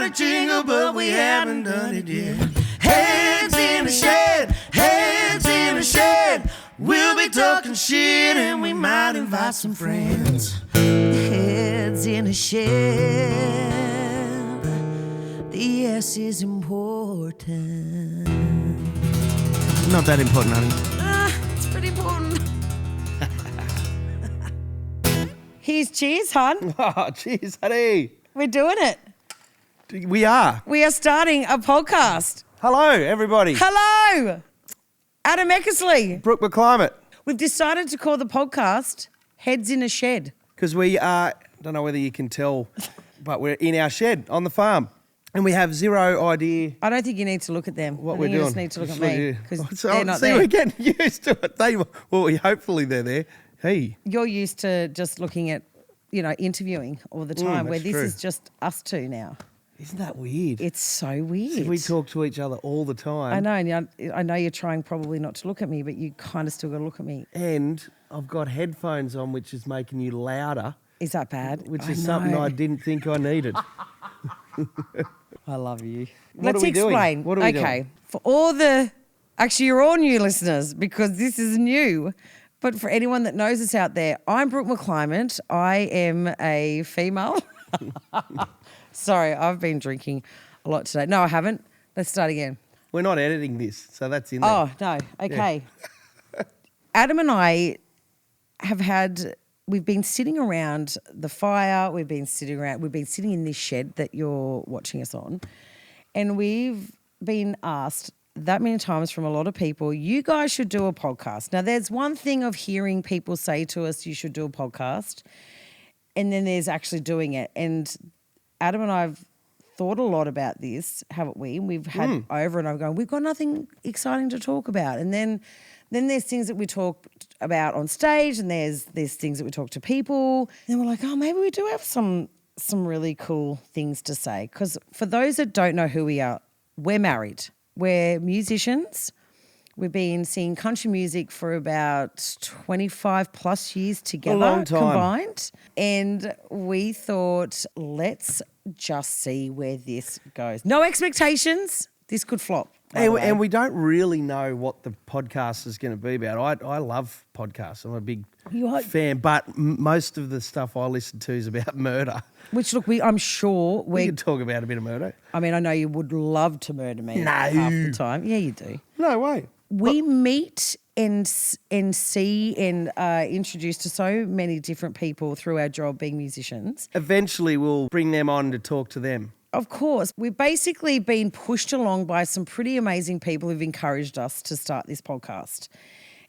a jingle, but we haven't done it yet. Heads in the shed, heads in the shed. We'll be talking shit and we might invite some friends. Heads in the shed. The S is important. Not that important, honey. It's pretty important. Here's cheers, hon. Oh, cheers, honey. We're doing it. We are. We are starting a podcast. Hello, everybody. Hello, Adam Eckersley. Brooke McClimate. We've decided to call the podcast Heads in a Shed. Because we are, don't know whether you can tell, but we're in our shed on the farm. And we have zero idea I don't think you need to look at them. what I we're think doing. You just need to look at me because So, they're not see, there. we're getting used to it. Hopefully they're there. Hey. You're used to just looking at, interviewing all the time, where that's this true. is just us two now. Isn't that weird? It's so weird. We talk to each other all the time. I know, and I know you're trying probably not to look at me, but you kind of still got to look at me. And I've got headphones on, which is making you louder. Is that bad? Which is something I didn't think I needed. I love you. What Let's are we doing? explain. What are we okay. doing? For all the... Actually, you're all new listeners because this is new. But for anyone that knows us out there, I'm Brooke McClimate. I am a female. Sorry, I've been drinking a lot today. No, I haven't. Let's start again. We're not editing this, so that's in there. Oh, no. Okay. Yeah. Adam and I we've been sitting around the fire. We've been sitting in this shed that you're watching us on. And we've been asked that many times from a lot of people, you guys should do a podcast. Now, there's one thing of hearing people say to us, you should do a podcast. And then there's actually doing it. And Adam and I have thought a lot about this, haven't we? And we've had over and over going, we've got nothing exciting to talk about. And then there's things that we talk about on stage, and there's things that we talk to people. And then we're like, oh, maybe we do have some really cool things to say. Because for those that don't know who we are, we're married. We're musicians. We've been singing country music for about 25 plus years together, a long time. Combined. And we thought, let's just see where this goes. No expectations. This could flop. And we don't really know what the podcast is going to be about. I love podcasts. I'm a big fan, but most of the stuff I listen to is about murder. Which, look, I'm sure we can talk about a bit of murder. I mean, I know you would love to murder me No. half the time. Yeah, you do. No way. We meet and see and introduce to so many different people through our job being musicians. Eventually, we'll bring them on to talk to them. Of course. We've basically been pushed along by some pretty amazing people who've encouraged us to start this podcast.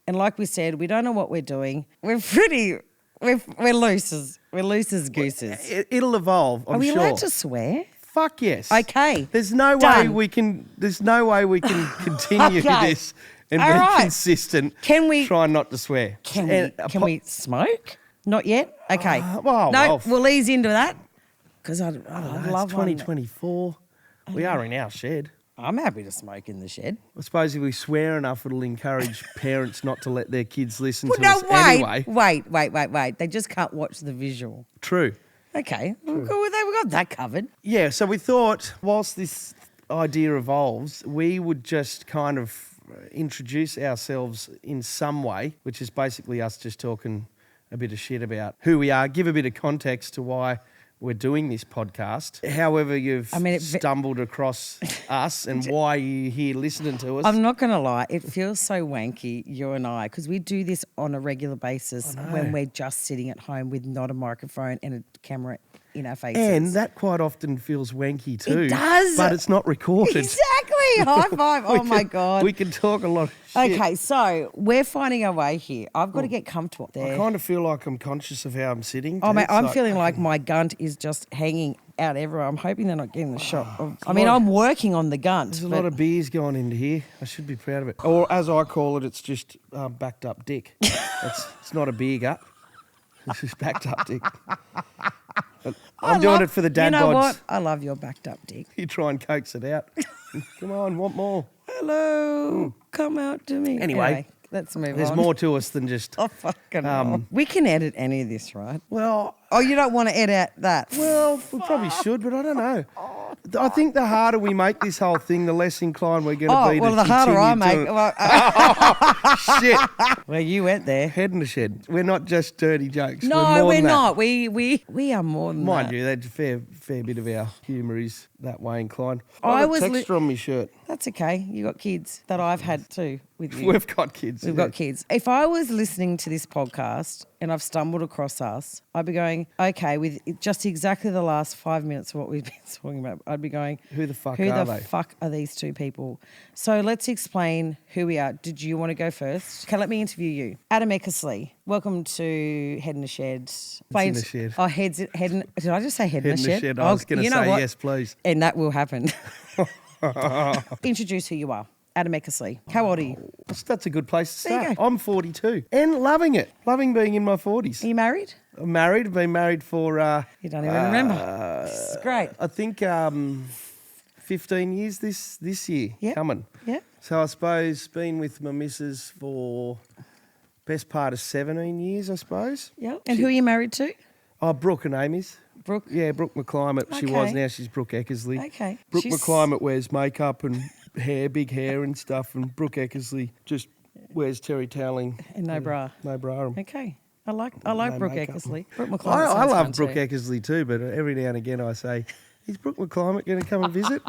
And like we said, we don't know what we're doing. We're loose as gooses. It'll evolve, I'm sure. Are we allowed to swear? Fuck yes. Okay. There's no way we can continue this and be consistent. Can we try not to swear? Can we smoke? Not yet? Okay. Well, we'll ease into that. Because I love 2024. We are in our shed. I'm happy to smoke in the shed. I suppose if we swear enough, it'll encourage parents not to let their kids listen to us anyway. Wait. They just can't watch the visual. True. Okay. We've got that covered. Yeah, so we thought whilst this idea evolves, we would just kind of introduce ourselves in some way, which is basically us just talking a bit of shit about who we are, give a bit of context to why we're doing this podcast. However you've stumbled across us and why you're here listening to us. I'm not going to lie. It feels so wanky, you and I, because we do this on a regular basis when we're just sitting at home with not a microphone and a camera in our faces. And that quite often feels wanky too. It does. But it's not recorded. Exactly. High five. Oh, my God. We can talk a lot of shit. Okay, so we're finding our way here. I've got to get comfortable there. I kind of feel like I'm conscious of how I'm sitting. Oh, mate, I'm feeling like my gunt is just hanging out everywhere. I'm hoping they're not getting the shot. I'm working on the gunt. There's a lot of beers going into here. I should be proud of it. Or as I call it, it's just backed up dick. It's not a beer gut. It's just backed up dick. I'm doing it for the dad bods. You know what? I love your backed up dick. You try and coax it out. Come on, want more? Hello, come out to me. Anyway, let's move on. There's more to us than just... Oh, fucking hell. We can edit any of this, right? Well, Oh, you don't want to edit that. Well, we probably should, but I don't know. I think the harder we make this whole thing, the less inclined we're going to be well, to the harder I continue make. doing Well, Shit. well, you went there. Head in the shed. We're not just dirty jokes. No, we're more we're than that. not. We are more than Mind that. you, that's a fair bit of our humour is that way inclined. I I was got texture on my shirt. That's okay. You got kids that I've had too with you. We've got kids. We've got kids. If I was listening to this podcast and I've stumbled across us, I'd be going, okay, with just exactly the last 5 minutes of what we've been talking about, I'd be going, Who the fuck who are the they? fuck are these two people? So let's explain who we are. Did you want to go first? Okay, let me interview you. Adam Eckersley, welcome to Head in the Shed. It's in the shed. Oh, head in, did I just say head in Head the in the shed? shed. I was going to say yes, please. And that will happen. Introduce who you are. Adam Eckersley. How old are you? That's a good place to There you start. go. I'm 42 and loving it. Loving being in my 40s. Are you married? I'm married. I've been married for... You don't even remember. This is great. I think 15 years this year Yep. coming. Yeah. So I suppose been with my missus for best part of 17 years, I suppose. Yeah. And who are you married to? Oh, Brooke and Amy's. Brooke. Yeah, Brooke McClimate. She Okay. was, now she's Brooke Eckersley. Okay. Brooke She's- McClimate wears makeup and hair, big hair and stuff, and Brooke Eckersley just wears terry toweling. And no bra. No bra. Okay. I like No Brooke makeup. Eckersley. Brooke McClimate I sounds love fun Brooke too. Eckersley too, but every now and again I say, is Brooke McClimate going to come and visit?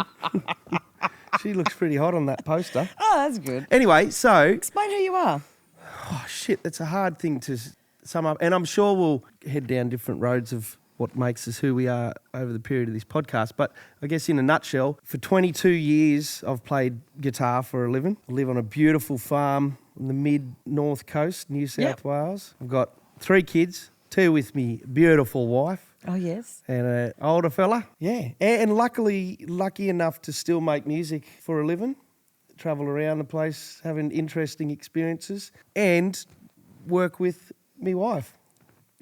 She looks pretty hot on that poster. Oh, that's good. Anyway, so, Explain who you are. oh shit, that's a hard thing to sum up. And I'm sure we'll head down different roads of what makes us who we are over the period of this podcast. But I guess in a nutshell, for 22 years, I've played guitar for a living. I live on a beautiful farm on the mid-north coast, New South Yep. Wales. I've got 3 kids, 2 with me beautiful wife. Oh, yes. And an older fella, yeah. And lucky enough to still make music for a living, travel around the place, having interesting experiences, and work with me wife,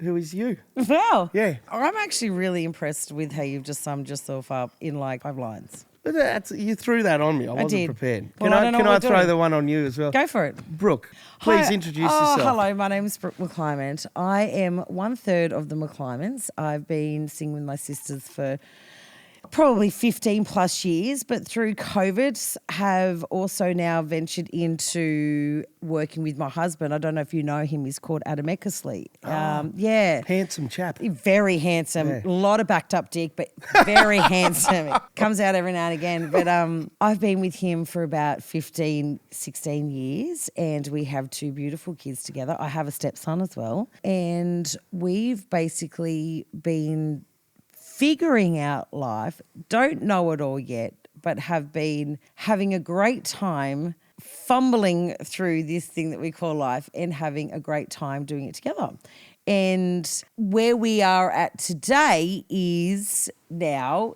who is you. Wow. Yeah. I'm actually really impressed with how you've just summed yourself up in like 5 lines. But you threw that on me. I wasn't did. prepared. Well, Can I don't know can what I we're throw doing. the one on you as well? Go for it. Brooke, please Hi. introduce Oh, yourself. hello. My name's Brooke McClimate. I am 1/3 of the McClimans. I've been singing with my sisters for probably 15 plus years, but through COVID have also now ventured into working with my husband. I don't know if you know him. He's called Adam Eckersley. Yeah. Handsome chap. Very handsome. Yeah. A lot of backed up dick, but very handsome. It comes out every now and again. But I've been with him for about 15, 16 years, and we have 2 beautiful kids together. I have a stepson as well. And we've basically been figuring out life, don't know it all yet, but have been having a great time fumbling through this thing that we call life and having a great time doing it together. And where we are at today is now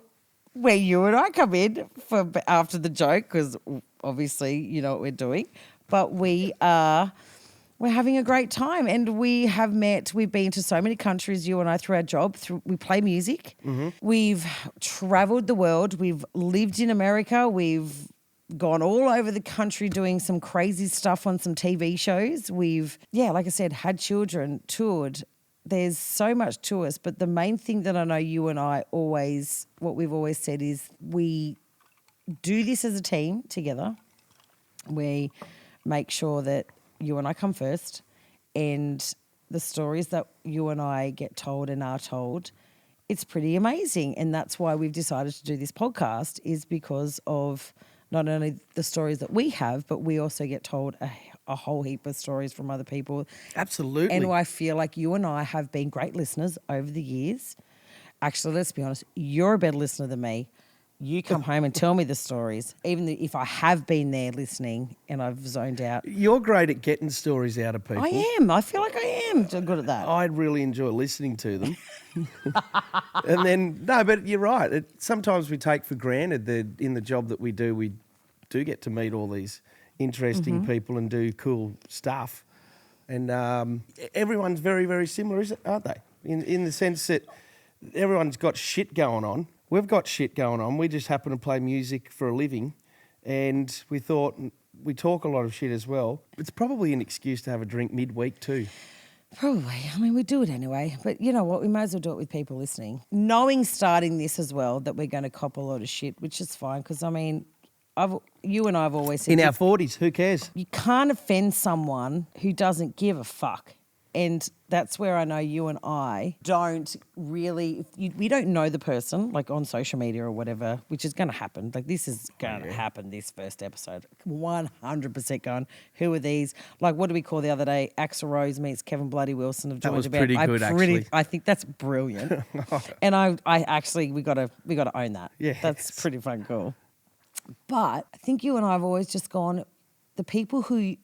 where you and I come in for after the joke, because obviously you know what we're doing, but we're having a great time, and we've been to so many countries, you and I, through our job. We play music. Mm-hmm. We've travelled the world. We've lived in America. We've gone all over the country doing some crazy stuff on some TV shows. We've, like I said, had children, toured. There's so much to us, but the main thing that I know you and I what we've always said is we do this as a team together. We make sure that you and I come first, and the stories that you and I get told and are told, it's pretty amazing. And that's why we've decided to do this podcast, is because of not only the stories that we have, but we also get told a whole heap of stories from other people. Absolutely. And I feel like you and I have been great listeners over the years. Actually, let's be honest, you're a better listener than me. You come home and tell me the stories, even if I have been there listening and I've zoned out. You're great at getting stories out of people. I am. I feel like I am good at that. I really enjoy listening to them. And then, no, but you're right. Sometimes we take for granted that in the job that we do get to meet all these interesting people and do cool stuff. And everyone's very, very similar, aren't they? In the sense that everyone's got shit going on. We've got shit going on. We just happen to play music for a living. And we thought, we talk a lot of shit as well. It's probably an excuse to have a drink midweek too. Probably. I mean, we do it anyway. But you know what? We might as well do it with people listening. Knowing starting this as well that we're going to cop a lot of shit, which is fine. Because, I mean, you and I have always said... In our 40s, who cares? You can't offend someone who doesn't give a fuck. And that's where I know you and I don't really... we don't know the person, like on social media or whatever, which is going to happen. Like this is going to happen this first episode. 100% going, who are these? Like what do we call the other day? Axl Rose meets Kevin Bloody Wilson of Georgia Band. That was pretty good, actually. I think that's brilliant. And I actually, we got to own that. Yeah. That's pretty fucking cool. But I think you and I have always just gone, the people who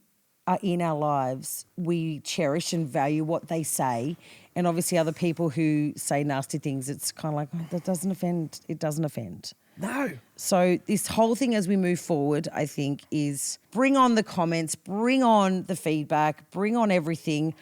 are in our lives, we cherish and value what they say. And obviously other people who say nasty things, it's kind of like, oh, that doesn't offend. It doesn't offend. No. So this whole thing as we move forward, I think, is bring on the comments, bring on the feedback, bring on everything.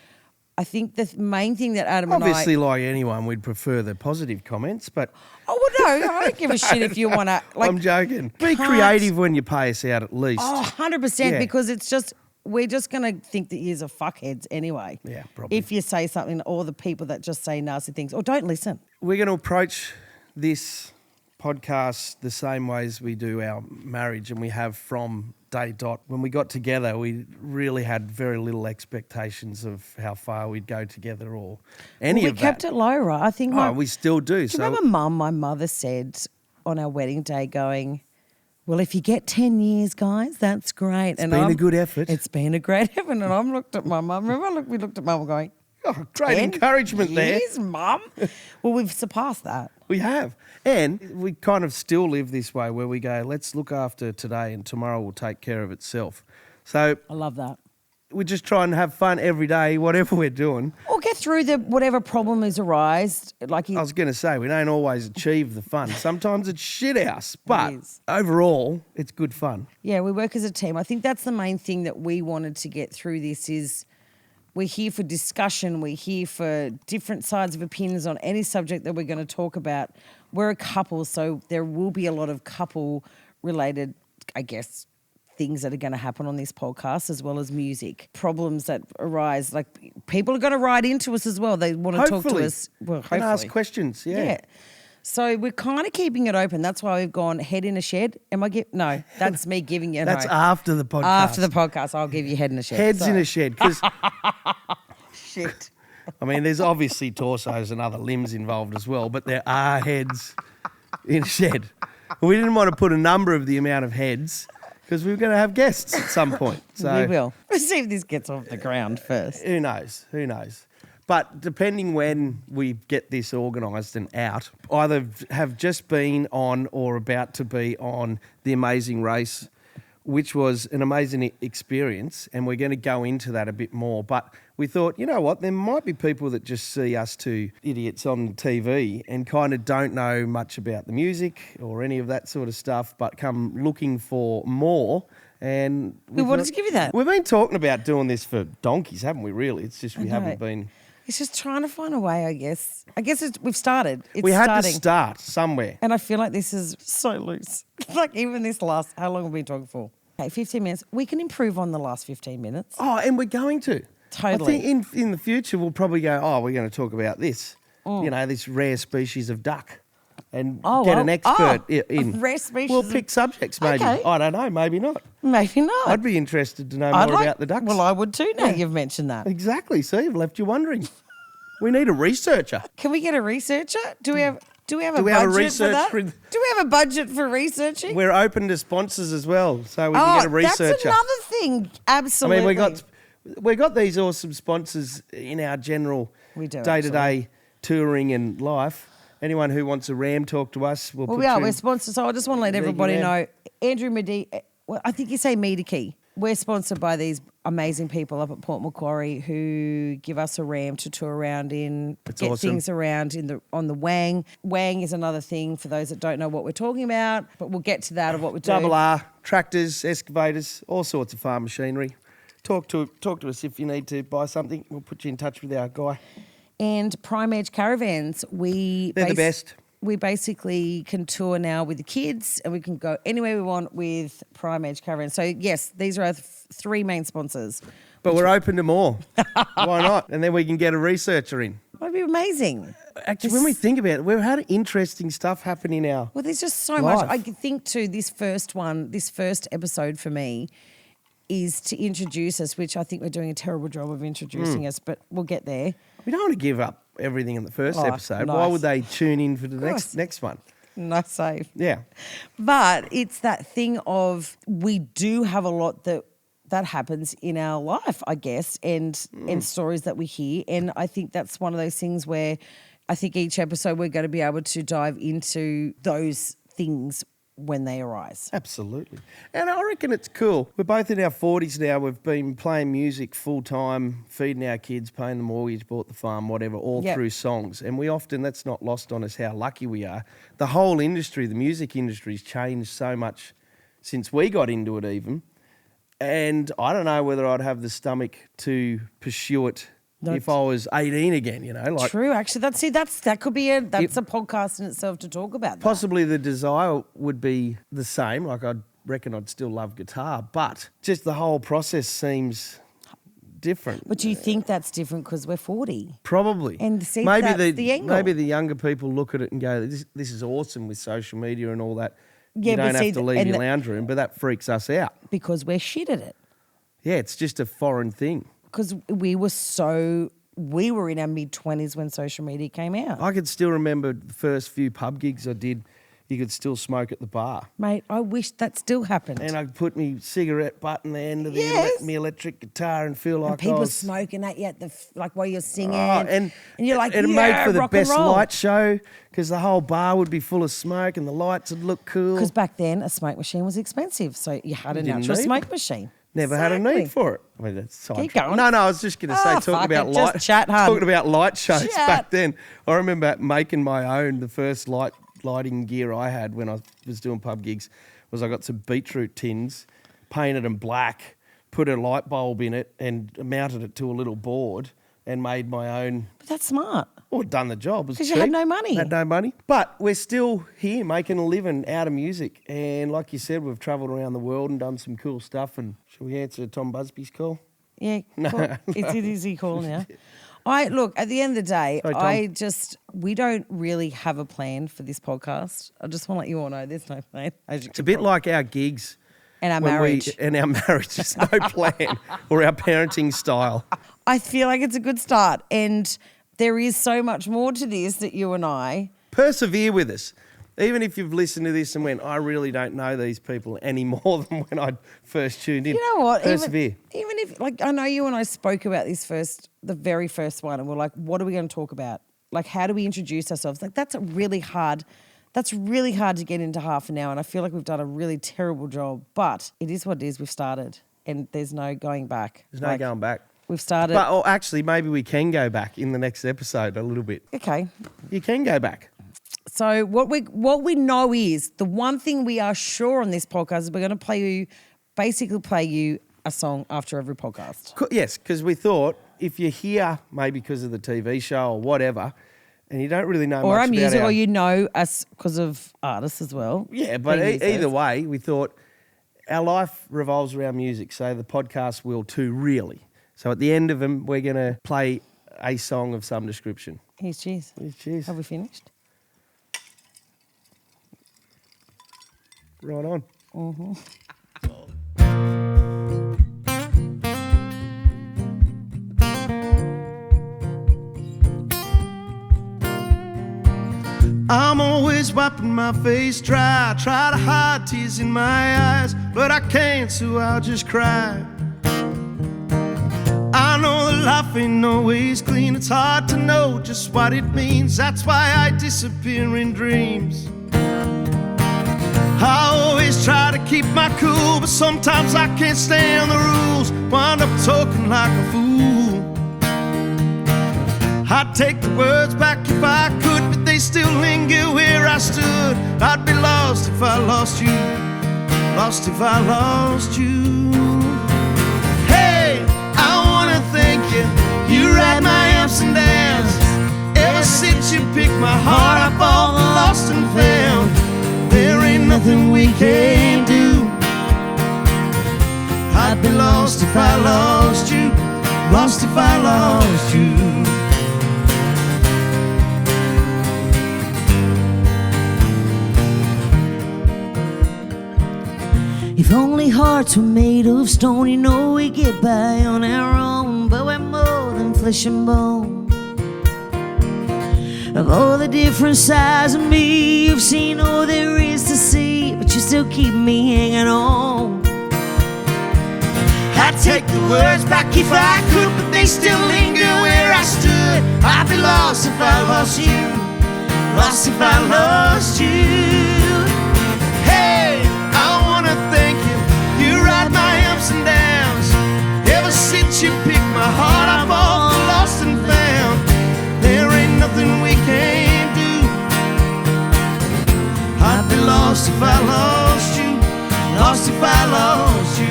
I think the main thing that Adam Obviously, like anyone, we'd prefer the positive comments, but... Oh, well, no, I don't give a shit if you want to... Like, I'm joking. Be creative when you pay us out at least. Oh, 100%, Yeah. because it's just... We're just going to think that you're fuckheads anyway. Yeah, probably. If you say something, or the people that just say nasty things, or don't listen. We're going to approach this podcast the same way as we do our marriage, and we have from day dot. When we got together, we really had very little expectations of how far we'd go together or any of that. We kept it low, right? I think we still do. Do you remember my mother said on our wedding day going, well, if you get 10 years, guys, that's great. It's been a good effort. It's been a great effort. And I looked at my mum. Remember, we looked at mum going, oh, great encouragement there. Years, mum. Well, we've surpassed that. We have. And we kind of still live this way where we go, let's look after today and tomorrow will take care of itself. So I love that. We just try and have fun every day, whatever we're doing. Or get through whatever problem has arisen. I was going to say, we don't always achieve the fun. Sometimes it's shit house, but overall, it's good fun. Yeah, we work as a team. I think that's the main thing that we wanted to get through this is we're here for discussion. We're here for different sides of opinions on any subject that we're going to talk about. We're a couple, so there will be a lot of couple-related, I guess, things that are going to happen on this podcast, as well as music, problems that arise. Like people are going to write into us as well. They want to talk to us. Well, hopefully. And ask questions, yeah. So we're kind of keeping it open. That's why we've gone head in a shed. No, that's me giving you. That's after the podcast. After the podcast, I'll give you head in a shed. Heads in a shed. Cause shit. I mean, there's obviously torsos and other limbs involved as well, but there are heads in a shed. We didn't want to put a number of the amount of heads because we were going to have guests at some point. So we will. Let's see if this gets off the ground first. Who knows? But depending when we get this organised and out, either have just been on or about to be on The Amazing Race, which was an amazing experience, and we're going to go into that a bit more. But we thought, you know what, there might be people that just see us two idiots on TV and kind of don't know much about the music or any of that sort of stuff, but come looking for more. And we wanted to give you that. We've been talking about doing this for donkeys, haven't we, really? It's just we haven't been... It's just trying to find a way, I guess. We've started. We had to start somewhere. And I feel like this is so loose. Like even this last, how long have we been talking for? Okay, 15 minutes. We can improve on the last 15 minutes. Oh, and we're going to. Totally. I think in the future we'll probably go, we're going to talk about this. You know, this rare species of duck. And get an expert in. Rare species. We'll pick subjects maybe. Okay. I don't know, maybe not. Maybe not. I'd be interested to know more about the ducks. Well, I would too now you've mentioned that. Exactly. See, I've left you wondering. We need a researcher. Can we get a researcher? Do we have a budget for that? Do we have a budget for researching? We're open to sponsors as well, so we can get a researcher. That's another thing. Absolutely. I mean, we got these awesome sponsors in our general day-to-day touring and life. Anyone who wants a ram, talk to us. We're sponsored, so I just want to let everybody know. Andrew Medee, I think you say Medekey. We're sponsored by these amazing people up at Port Macquarie who give us a ram to tour around in, get things around on the Wang. Wang is another thing for those that don't know what we're talking about, but we'll get to that of what we're doing. Double R, tractors, excavators, all sorts of farm machinery. Talk to us if you need to buy something. We'll put you in touch with our guy. And Prime Edge Caravans, they're the best. We basically can tour now with the kids and we can go anywhere we want with Prime Edge Caravans. So, yes, these are our three main sponsors. But we're open to more. Why not? And then we can get a researcher in. That'd be amazing. Actually, when we think about it, we've had interesting stuff happen in our Well, there's just so life. much. I think too, this first episode for me is to introduce us, which I think we're doing a terrible job of introducing us, but we'll get there. We don't want to give up everything in the first Oh, episode. nice. Why would they tune in for the course. next one? Not safe. Yeah. But it's that thing of we do have a lot that happens in our life, I guess, and stories that we hear. And I think that's one of those things where I think each episode we're going to be able to dive into those things when they arise. Absolutely. And I reckon it's cool. We're both in our 40s now. We've been playing music full time, feeding our kids, paying the mortgage, bought the farm, whatever, all through songs. And we often, that's not lost on us how lucky we are. The whole industry, the music industry's changed so much since we got into it even. And I don't know whether I'd have the stomach to pursue it if I was 18 again, you know. Like True, actually. That could be a podcast in itself to talk about that. possibly the desire would be the same. Like I reckon I'd still love guitar, but just the whole process seems different. But do you think that's different because we're 40? Probably. And see, maybe that's the angle. Maybe the younger people look at it and go, this is awesome with social media and all that. Yeah, you but don't see, have to leave and your lounge room, but that freaks us out. Because we're shit at it. Yeah, it's just a foreign thing. Because we were in our mid-20s when social media came out. I could still remember the first few pub gigs I did, you could still smoke at the bar. Mate, I wish that still happened. And I'd put me cigarette butt in the end of me electric guitar and feel like And people I was... smoking at you at like while you're singing. and you're like, it yeah, made for the rock and best roll. light show because the whole bar would be full of smoke and the lights would look cool. Because back then a smoke machine was expensive, so you had a Didn't natural need smoke machine. Never had a Exactly. need for it. I mean, that's Keep going. No, I was just going to say, fuck talking about it, just light, chat, hun. talking about light shows Chat. back then. I remember making my own. The first lighting gear I had when I was doing pub gigs was I got some beetroot tins, painted them black, put a light bulb in it, and mounted it to a little board, and made my own. But that's smart. Well, done the job. It was 'Cause you cheap. had no money. Had no money. But we're still here making a living out of music. And like you said, we've travelled around the world and done some cool stuff. And shall we answer Tom Busby's call? Yeah, cool. It's an easy call now. Look, at the end of the day, Sorry, Tom. we don't really have a plan for this podcast. I just want to let you all know there's no plan. It's a bit like our gigs. And our when marriage. And our marriage. There's no plan. Or our parenting style. I feel like it's a good start. And there is so much more to this that you and I... Persevere with us. Even if you've listened to this and went, I really don't know these people any more than when I first tuned in. You know what? Persevere. Even if, like, I know you and I spoke about the very first one, and we're like, what are we going to talk about? Like, how do we introduce ourselves? Like, that's really hard to get into half an hour, and I feel like we've done a really terrible job. But it is what it is. We've started, and there's no going back. There's no going back. We've started. But actually, maybe we can go back in the next episode a little bit. Okay. You can go back. So what we know is the one thing we are sure on this podcast is we're going to play you a song after every podcast. Yes, because we thought if you're here, maybe because of the TV show or whatever, and you don't really know Or much our about music, or you know us because of artists as well. Yeah, but either way, we thought our life revolves around music, so the podcast will too, really. So at the end of them, we're going to play a song of some description. Here's cheers. Cheers. Have we finished? Right on. Mm-hmm. I'm always wiping my face dry, try to hide tears in my eyes, but I can't, so I'll just cry. I know that life ain't always clean, it's hard to know just what it means, that's why I disappear in dreams. I always try to keep my cool, but sometimes I can't stand the rules, wind up talking like a fool. I'd take the words back if I could, but they still linger where I stood. I'd be lost if I lost you, lost if I lost you. Hey, I wanna thank you, you ride my ups and downs. Ever since you picked my heart up all the lost and found, there ain't nothing we can't do. I'd be lost if I lost you. lost if I lost you. If only hearts were made of stone, you know we get by on our own, but we're more than flesh and bone. Of all the different sides of me, you've seen all there is to see, but you still keep me hanging on. I'd take the words back if I could, but they still linger where I stood. I'd be lost if I lost you, lost if I lost you. Hey, I wanna thank you, you ride my ups and downs. Ever since you picked my heart up off the lost and found, there ain't nothing we can't do. I'd be lost if I lost you, lost if I lost you.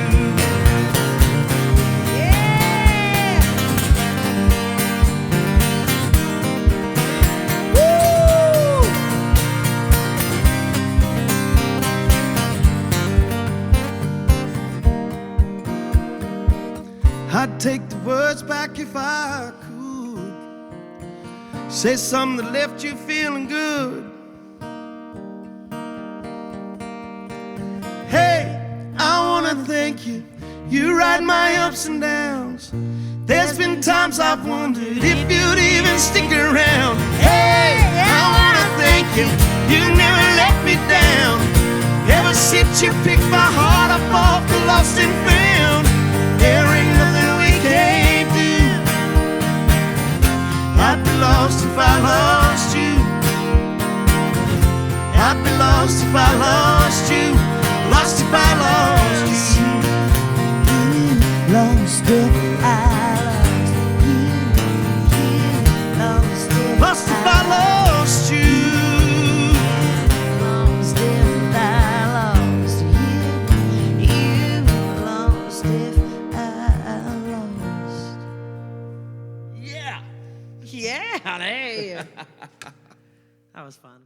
I'd take the words back if I could, say something that left you feeling good. Hey, I wanna thank you, you ride my ups and downs. There's been times I've wondered if you'd even stick around. Hey, I wanna thank you, you never let me down. Ever since you picked my heart up off the lost and found, there ain't nothing we can't do. I'd be lost if I lost you, I'd be lost if I lost you, lost if I lost you. Lost if I lost you, Lost if I lost you. lost if I lost you, lost if I lost. Yeah. Yeah, honey. That was fun.